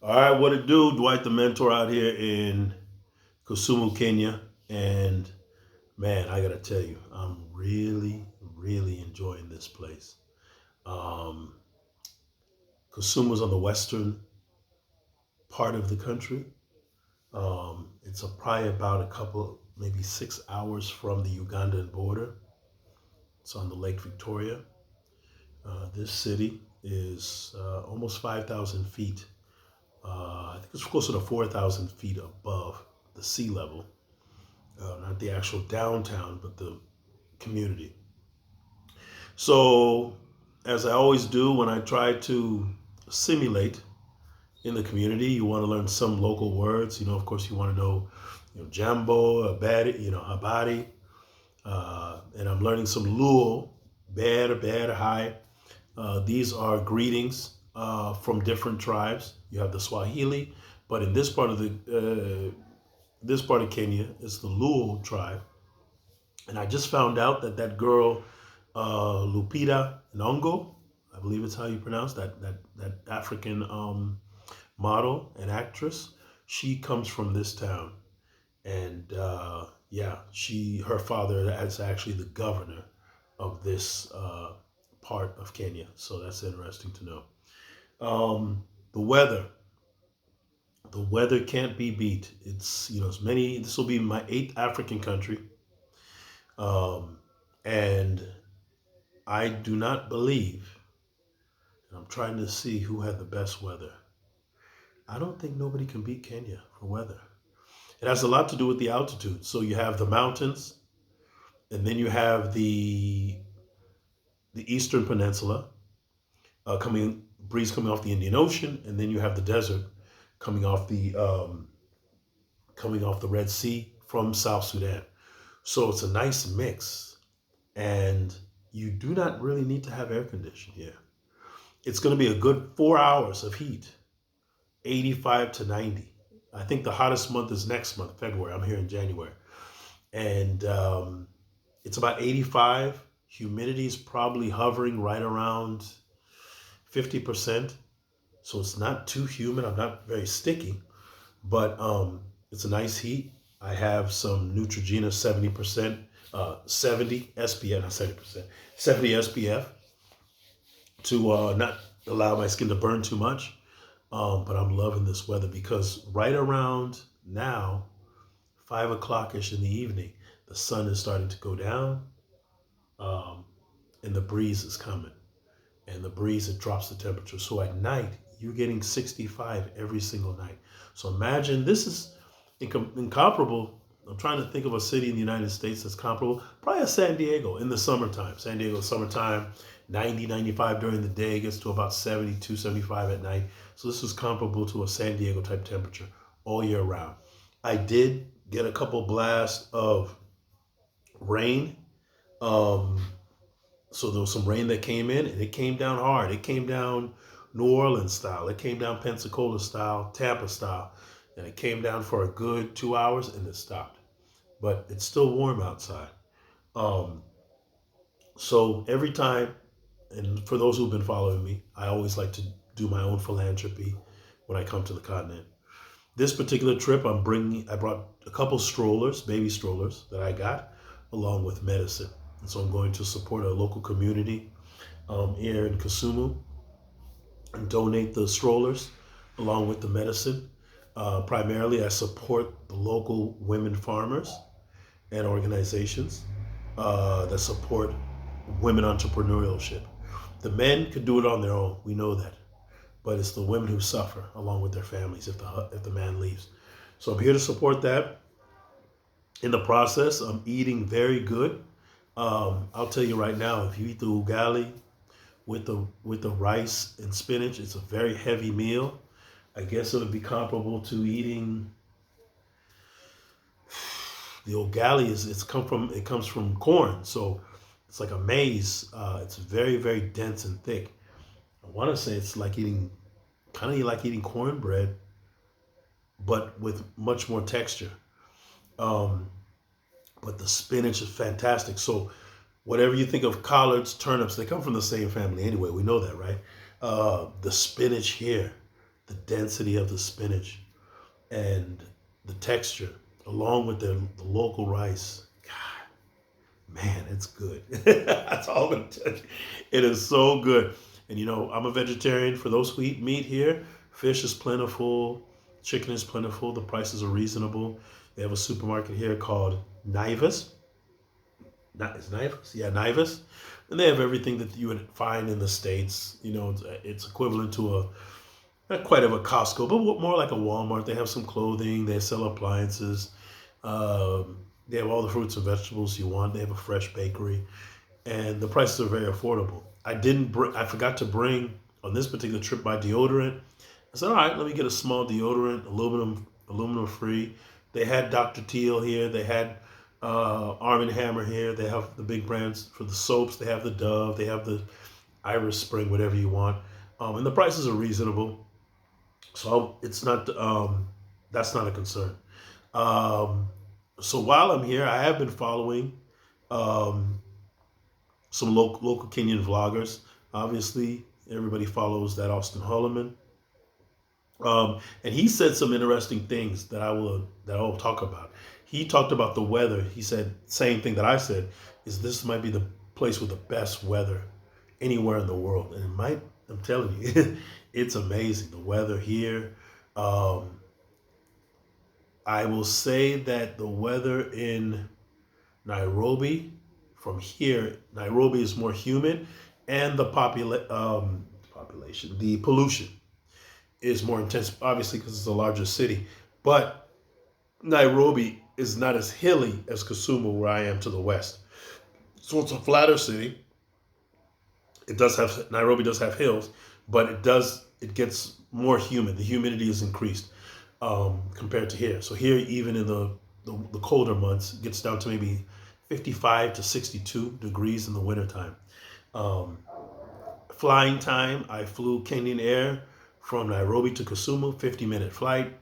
All right, what it do? Dwight the Mentor out here in Kisumu, Kenya. And man, I gotta tell you, I'm really enjoying this place. Um, Kisumu's on the western part of the country. It's probably about a couple, maybe 6 hours from the Ugandan border. It's on the Lake Victoria. This city is almost 5,000 feet. I think it's closer to 4,000 feet above the sea level. Not the actual downtown, but the community. So, as I always do when I try to simulate in the community, you want to learn some local words. Of course, you want to know, jambo, abadi, habari, and I'm learning some Luo, ber, hi. These are greetings from different tribes. You have the Swahili, but in this part of Kenya, it's the Luo tribe. And I just found out that that girl, Lupita Nyong'o, I believe it's how you pronounce that African model and actress. She comes from this town, and yeah, her father is actually the governor of this part of Kenya. So that's interesting to know. The weather. The weather can't be beat. It's many. This will be my eighth African country. Um, and I do not believe, and I'm trying to see who had the best weather. I don't think nobody can beat Kenya for weather. It has a lot to do with the altitude. So you have the mountains, and then you have the eastern peninsula coming breeze coming off the Indian Ocean, and then you have the desert coming off the Red Sea from South Sudan. So it's a nice mix, and you do not really need to have air conditioning here. It's going to be a good 4 hours of heat, 85 to 90. I think the hottest month is next month, February. I'm here in January. And it's about 85. Humidity is probably hovering right around 50%. So it's not too humid. I'm not very sticky, but it's a nice heat. I have some Neutrogena 70%, 70 SPF, not 70%, 70 SPF to not allow my skin to burn too much. But I'm loving this weather because right around now, 5 o'clock ish in the evening, the sun is starting to go down, um, and the breeze is coming. And the breeze, it drops the temperature. So at night, you're getting 65 every single night. So imagine this is incomparable. I'm trying to think of a city in the United States that's comparable. Probably a San Diego in the summertime. San Diego summertime, 90, 95 during the day, gets to about 72, 75 at night. So this is comparable to a San Diego type temperature all year round. I did get a couple blasts of rain. Um, so there was some rain that came in, and it came down hard. It came down New Orleans style. It came down Pensacola style, Tampa style. And it came down for a good 2 hours and it stopped. But it's still warm outside. Um, so every time, and for those who've been following me, I always like to do my own philanthropy when I come to the continent. This particular trip, I brought a couple strollers, baby strollers that I got, along with medicine. And so I'm going to support a local community here in Kisumu and donate the strollers along with the medicine. Primarily, I support the local women farmers and organizations that support women entrepreneurship. The men could do it on their own. We know that, but it's the women who suffer along with their families if the man leaves. So I'm here to support that. In the process, I'm eating very good. I'll tell you right now, if you eat the ugali with the rice and spinach, it's a very heavy meal. I guess it would be comparable to eating the ugali. It comes from corn, so it's like a maize. It's very dense and thick. I want to say it's like eating kind of like eating cornbread, but with much more texture. Um, but the spinach is fantastic. So whatever you think of collards, turnips, they come from the same family anyway. We know that, right? The spinach here, the density of the spinach and the texture, along with the local rice. God, man, it's good. That's all I'm gonna tell you. It is so good. And I'm a vegetarian. For those who eat meat here, fish is plentiful, chicken is plentiful, the prices are reasonable. They have a supermarket here called Nivus. Not is Nivus? Yeah, Nivus. And they have everything that you would find in the States. It's equivalent to a not quite of a Costco, but more like a Walmart. They have some clothing. They sell appliances. They have all the fruits and vegetables you want. They have a fresh bakery, and the prices are very affordable. I forgot to bring on this particular trip my deodorant. I said, all right, let me get a small deodorant, aluminum free. They had Dr. Teal here. They had Arm and Hammer here. They have the big brands for the soaps. They have the Dove. They have the Iris Spring, whatever you want, and the prices are reasonable. So it's not that's not a concern. Um, so while I'm here, I have been following um, some local Kenyan vloggers. Obviously, everybody follows that Austin Holloman, and he said some interesting things that I will talk about. He talked about the weather. He said same thing that I said is this might be the place with the best weather anywhere in the world, and it might. I'm telling you, it's amazing the weather here. Um, I will say that the weather in Nairobi, from here, Nairobi is more humid, and the pollution is more intense, obviously because it's a larger city. But Nairobi is not as hilly as Kisumu, where I am to the west. So it's a flatter city. Nairobi does have hills, but it gets more humid. The humidity is increased compared to here. So here, even in the colder months, it gets down to maybe 55 to 62 degrees in the wintertime. Um, Flying time, I flew Kenyan Air from Nairobi to Kisumu, 50-minute flight.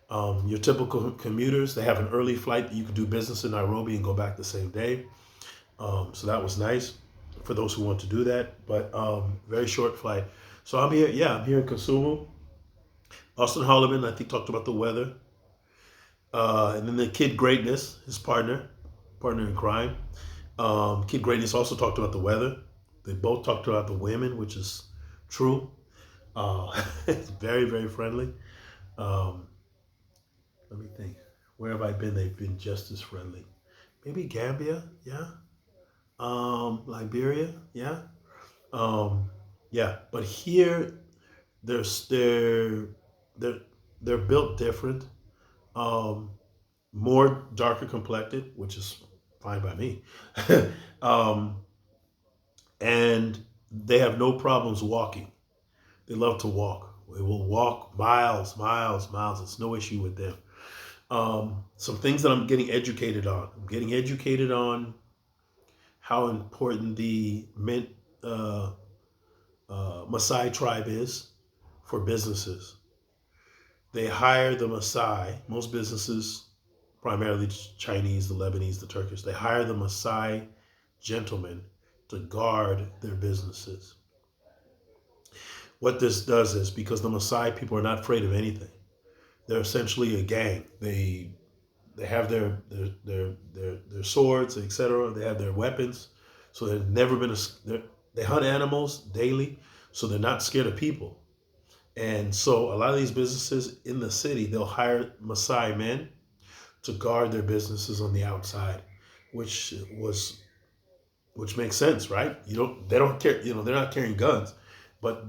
Your typical commuters, they have an early flight that you can do business in Nairobi and go back the same day. So that was nice for those who want to do that, but very short flight. So I'm here, yeah, I'm here in Kisumu. Austin Holloman, I think, talked about the weather. And then the Kid Greatness, his partner in crime. Kid Greatness also talked about the weather. They both talked about the women, which is true. It's very, very friendly. Um, Let me think. Where have I been? They've been just as friendly. Maybe Gambia, yeah. Liberia, yeah. Um, yeah. But here, they're they're they're they're built different. Um, More darker complected, which is fine by me. um, and they have no problems walking. They love to walk. They will walk miles, miles, miles. It's no issue with them. Some things that I'm getting educated on. I'm getting educated on how important the uh, Maasai tribe is for businesses. They hire the Maasai, most businesses, primarily Chinese, the Lebanese, the Turkish, they hire the Maasai gentlemen to guard their businesses. What this does is because the Maasai people are not afraid of anything. They're essentially a gang. They have their swords, etc. They have their weapons, so they've never been they hunt animals daily, so they're not scared of people. And so a lot of these businesses in the city, they'll hire Maasai men to guard their businesses on the outside, which was which makes sense, right? They don't care, they're not carrying guns, but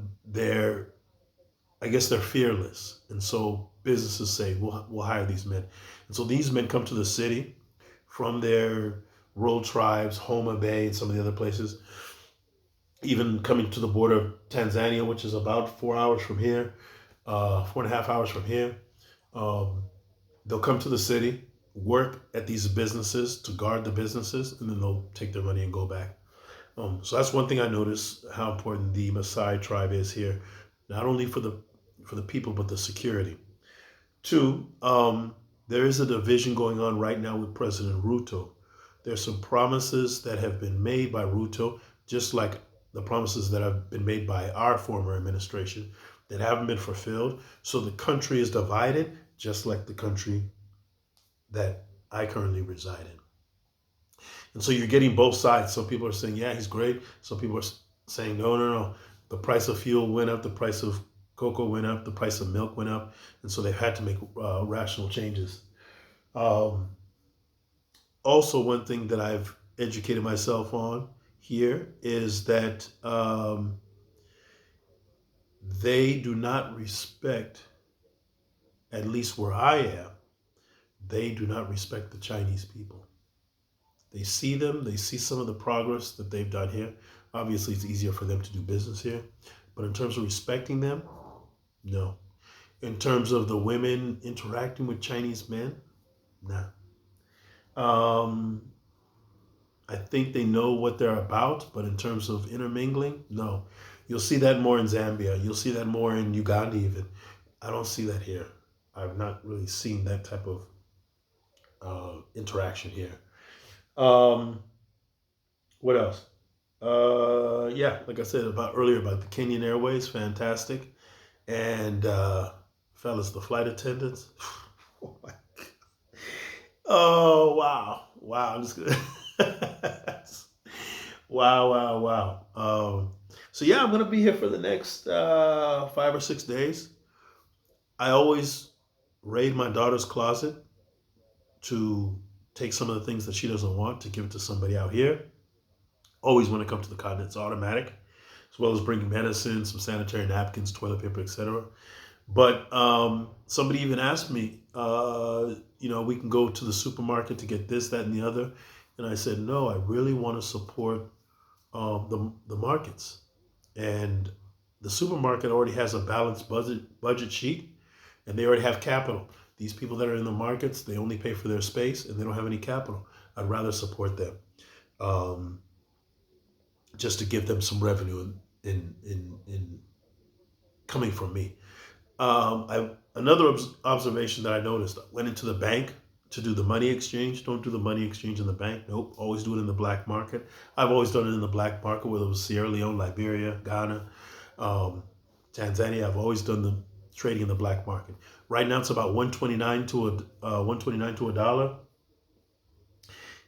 I guess they're fearless. And so businesses say, we'll hire these men. And so these men come to the city from their rural tribes, Homa Bay and some of the other places, even coming to the border of Tanzania, which is about 4 hours from here, 4.5 hours from here. Um, they'll come to the city, work at these businesses to guard the businesses, and then they'll take their money and go back. So that's one thing I noticed, how important the Maasai tribe is here, not only for the people, but the security. Two, there is a division going on right now with President Ruto. There's some promises that have been made by Ruto, just like the promises that have been made by our former administration, that haven't been fulfilled. So the country is divided, just like the country that I currently reside in. And so you're getting both sides. Some people are saying, yeah, he's great. Some people are saying, no, no, no. The price of fuel went up, the price of cocoa went up, the price of milk went up. And so they've had to make rational changes. Um, Also, one thing that I've educated myself on here is that they do not respect, at least where I am, they do not respect the Chinese people. They see them, they see some of the progress that they've done here. Obviously, it's easier for them to do business here. But in terms of respecting them, no. In terms of the women interacting with Chinese men, no. I think they know what they're about, but in terms of intermingling, no. You'll see that more in Zambia. You'll see that more in Uganda, even. I don't see that here. I've not really seen that type of interaction here. Um, what else? Yeah, like I said about earlier about the Kenyan Airways, fantastic. And fellas, the flight attendants. Oh, oh wow, wow! I'm just gonna. Wow, wow, wow. So yeah, I'm gonna be here for the next 5 or 6 days. I always raid my daughter's closet to take some of the things that she doesn't want to give it to somebody out here. Always when it comes to the continent, it's automatic, as well as bringing medicine, some sanitary napkins, toilet paper, etc. But somebody even asked me, we can go to the supermarket to get this, that, and the other. And I said, no, I really want to support the markets. And the supermarket already has a balanced budget sheet, and they already have capital. These people that are in the markets, they only pay for their space, and they don't have any capital. I'd rather support them, just to give them some revenue in coming from me. Another observation that I noticed, I went into the bank to do the money exchange. Don't do the money exchange in the bank. Nope. Always do it in the black market. I've always done it in the black market, whether it was Sierra Leone, Liberia, Ghana, um, Tanzania. I've always done the trading in the black market. Right now it's about 129 to a dollar,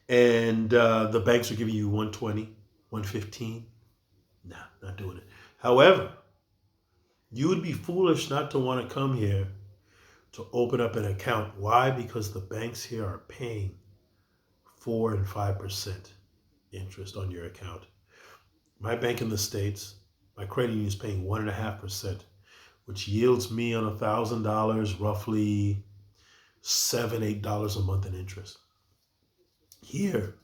and the banks are giving you 120, 115. Nah, not doing it. However, you would be foolish not to want to come here to open up an account. Why? Because the banks here are paying 4 and 5% interest on your account. My bank in the States, my credit union is paying 1.5%, which yields me on $1,000 roughly $7, $8 a month in interest. Here,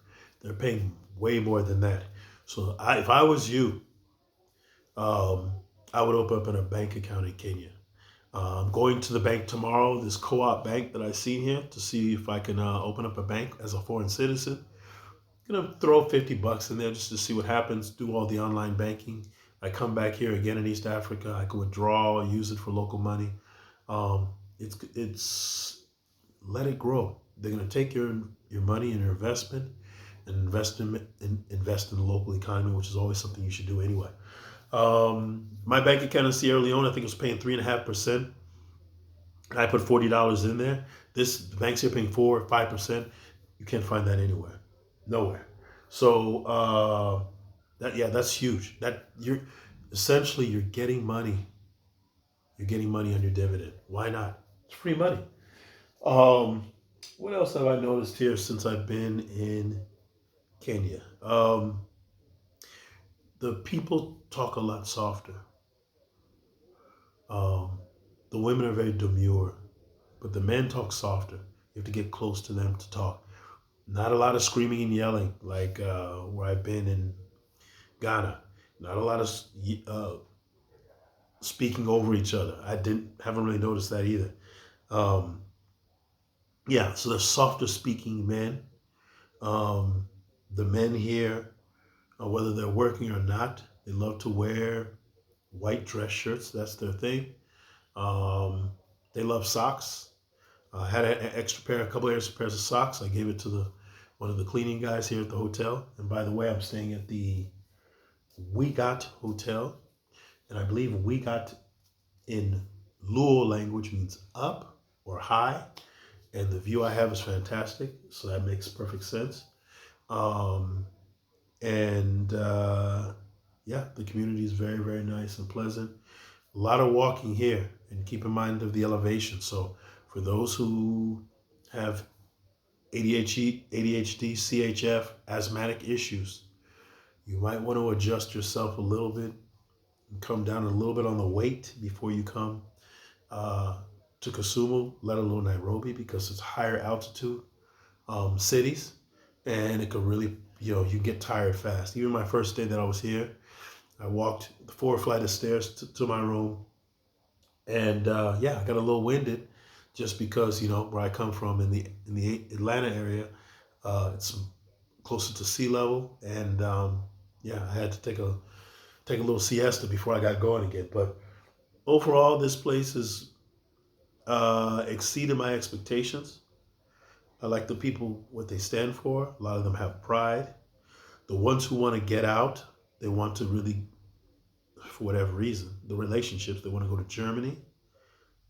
they're paying way more than that. So if I was you, I would open up in a bank account in Kenya. I'm going to the bank tomorrow, this co-op bank that I see here, to see if I can open up a bank as a foreign citizen. I'm gonna throw $50 in there just to see what happens. Do all the online banking. I come back here again in East Africa. I can withdraw, use it for local money. Um, it's let it grow. They're gonna take your money and your investment and invest in the local economy, which is always something you should do anyway. My bank account in Sierra Leone, I think it was paying 3.5%. I put $40 in there. The banks here paying 4 or 5%. You can't find that anywhere, nowhere. So that's huge. That you're getting money. You're getting money on your dividend. Why not? It's free money. What else have I noticed here since I've been in Kenya? The people talk a lot softer. Um, the women are very demure, but the men talk softer. You have to get close to them to talk. Not a lot of screaming and yelling like where I've been in Ghana. Not a lot of speaking over each other. Haven't really noticed that either. Um, yeah, so the softer speaking men. The men here, whether they're working or not, they love to wear white dress shirts. That's their thing. They love socks. I had a couple of extra pairs of socks. I gave it to one of the cleaning guys here at the hotel. And by the way, I'm staying at the We Got Hotel, and I believe We Got in Luo language means up or high, and the view I have is fantastic, so that makes perfect sense. Um, and yeah, the community is very, very nice and pleasant. A lot of walking here, and keep in mind of the elevation. So for those who have ADHD, CHF, asthmatic issues, you might want to adjust yourself a little bit and come down a little bit on the weight before you come uh, to Kisumu, let alone Nairobi, because it's higher altitude cities, and it could really, you get tired fast. Even my first day that I was here, I walked the 4 flight of stairs to my room, and yeah, I got a little winded, just because where I come from in the Atlanta area, it's closer to sea level, and yeah, I had to take a little siesta before I got going again. But overall, this place has exceeded my expectations. I like the people, what they stand for. A lot of them have pride. The ones who want to get out, they want to really, for whatever reason, the relationships, they want to go to Germany,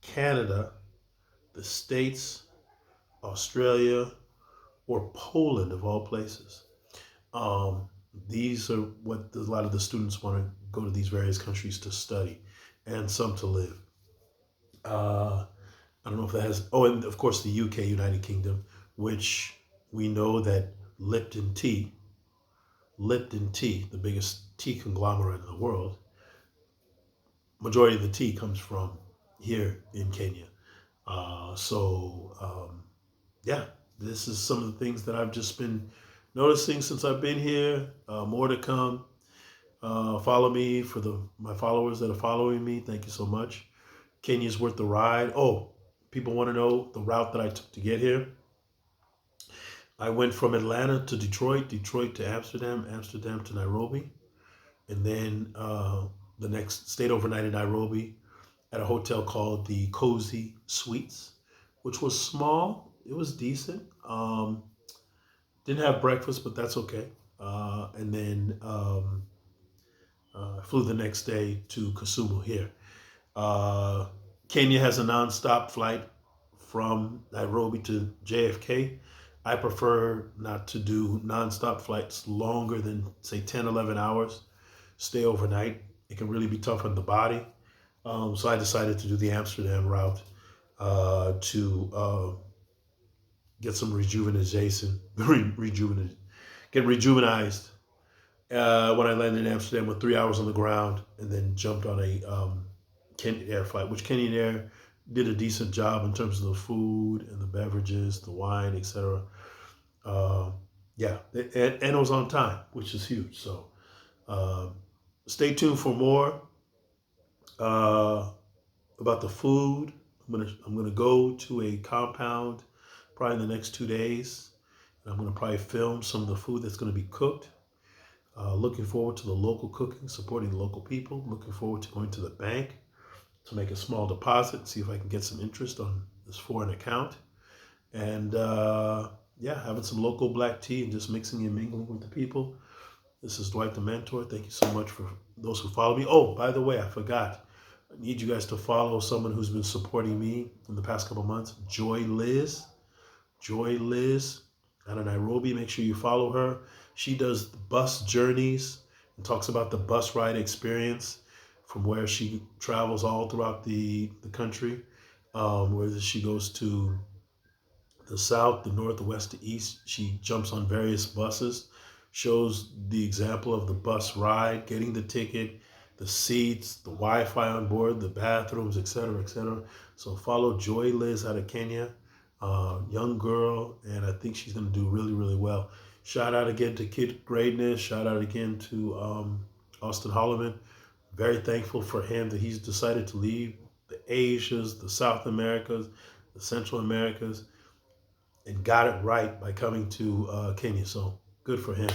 Canada, the States, Australia, or Poland, of all places. Um, these are what a lot of the students want to go to these various countries to study, and some to live. Uh, I don't know if that has. Oh, and of course the UK, United Kingdom, which we know that Lipton Tea, the biggest tea conglomerate in the world, majority of the tea comes from here in Kenya. So yeah, this is some of the things that I've just been noticing since I've been here. More to come. Follow me for my followers that are following me. Thank you so much. Kenya's worth the ride. Oh, people want to know the route that I took to get here. I went from Atlanta to Detroit, Detroit to Amsterdam, Amsterdam to Nairobi, and then the next stayed overnight in Nairobi at a hotel called the Cozy Suites, which was small. It was decent. Didn't have breakfast, but that's okay. And then flew the next day to Kisumu here. Uh, Kenya has a nonstop flight from Nairobi to JFK. I prefer not to do nonstop flights longer than, say, 10, 11 hours. Stay overnight. It can really be tough on the body. So I decided to do the Amsterdam route to get some get rejuvenized. When I landed in Amsterdam with 3 hours on the ground, and then jumped on a Kenyan Air flight, which Kenyan Air did a decent job in terms of the food and the beverages, the wine, etc. Yeah, and it was on time, which is huge. So uh, stay tuned for more uh, about the food. I'm gonna go to a compound probably in the next 2 days, and I'm gonna probably film some of the food that's gonna be cooked. Looking forward to the local cooking, supporting the local people. Looking forward to going to the bank to make a small deposit, see if I can get some interest on this foreign account. And yeah, having some local black tea and just mixing and mingling with the people. This is Dwight the Mentor. Thank you so much for those who follow me. Oh, by the way, I forgot. I need you guys to follow someone who's been supporting me in the past couple months, Joy Liz. Joy Liz out of Nairobi. Make sure you follow her. She does bus journeys and talks about the bus ride experience from where she travels all throughout the country. Whether she goes to the south, the north, the west, the east, she jumps on various buses, shows the example of the bus ride, getting the ticket, the seats, the Wi-Fi on board, the bathrooms, etc., etc. So follow Joy Liz out of Kenya, young girl, and I think she's going to do really, really well. Shout out again to Kid Greatness. Shout out again to Austin Holloman. Very thankful for him that he's decided to leave the Asias, the South Americas, the Central Americas, and got it right by coming to Kenya. So good for him.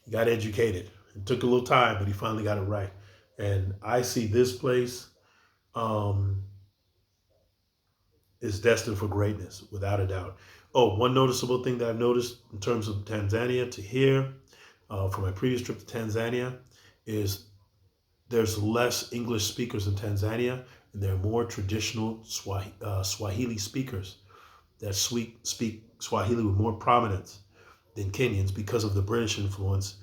He got educated. It took a little time, but he finally got it right. And I see this place is destined for greatness, without a doubt. Oh, one noticeable thing that I've noticed in terms of Tanzania to here, from my previous trip to Tanzania, is there's less English speakers in Tanzania, and there are more traditional Swahili speakers that speak Swahili with more prominence than Kenyans because of the British influence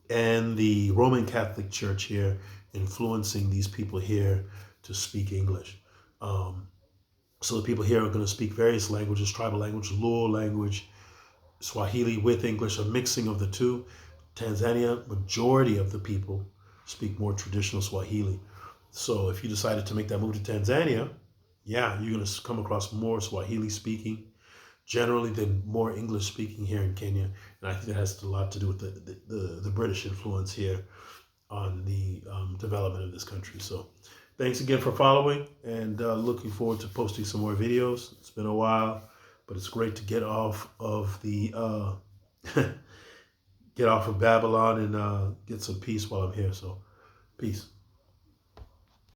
and the Roman Catholic Church here influencing these people here to speak English. Um, so the people here are going to speak various languages, tribal language, Luo language, Swahili with English, a mixing of the two. Tanzania, majority of the people speak more traditional Swahili. So if you decided to make that move to Tanzania, yeah, you're going to come across more Swahili speaking generally than more English speaking here in Kenya. And I think that has a lot to do with the British influence here on the development of this country. So thanks again for following, and looking forward to posting some more videos. It's been a while, but it's great to get off of the get off of Babylon and get some peace while I'm here. So peace.